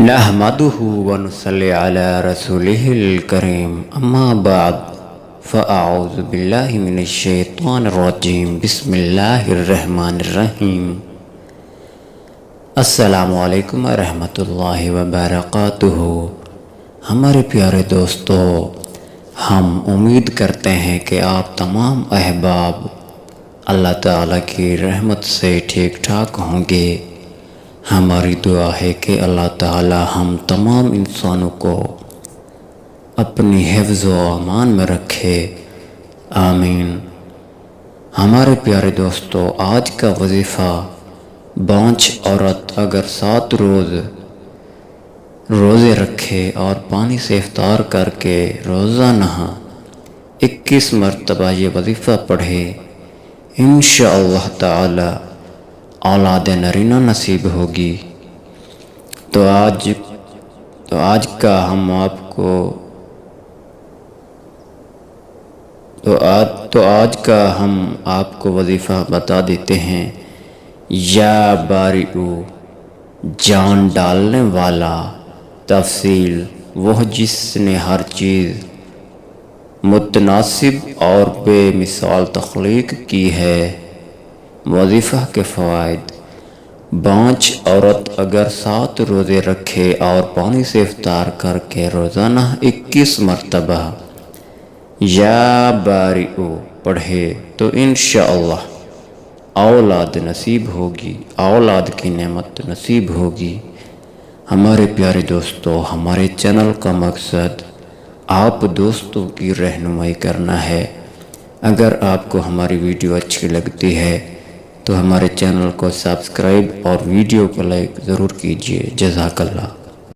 نحمده ونصلي على رسوله الكريم اما بعد فاعوذ بالله من الشیطان الرجیم بسم اللہ الرحمن الرحیم السلام علیکم ورحمۃ اللہ وبرکاتہ۔ ہمارے پیارے دوستو، ہم امید کرتے ہیں کہ آپ تمام احباب اللہ تعالیٰ کی رحمت سے ٹھیک ٹھاک ہوں گے۔ ہماری دعا ہے کہ اللہ تعالیٰ ہم تمام انسانوں کو اپنی حفظ و امان میں رکھے، آمین۔ ہمارے پیارے دوستو، آج کا وظیفہ، بانجھ عورت اگر 7 روزے رکھے اور پانی سے افطار کر کے روزانہ 21 مرتبہ یہ وظیفہ پڑھے، انشاءاللہ تعالی اولاد نرینہ نصیب ہوگی۔ تو آج کا ہم آپ کو وظیفہ بتا دیتے ہیں۔ یا بارئو، جان ڈالنے والا، تفصیل، وہ جس نے ہر چیز متناسب اور بے مثال تخلیق کی ہے۔ وظیفہ کے فوائد: بانجھ عورت اگر 7 روزے رکھے اور پانی سے افطار کر کے روزانہ 21 مرتبہ یا بارئو پڑھے تو انشاءاللہ اولاد نصیب ہوگی، اولاد کی نعمت نصیب ہوگی۔ ہمارے پیارے دوستو، ہمارے چینل کا مقصد آپ دوستوں کی رہنمائی کرنا ہے۔ اگر آپ کو ہماری ویڈیو اچھی لگتی ہے تو ہمارے چینل کو سبسکرائب اور ویڈیو کو لائک ضرور کیجیے۔ جزاک اللہ۔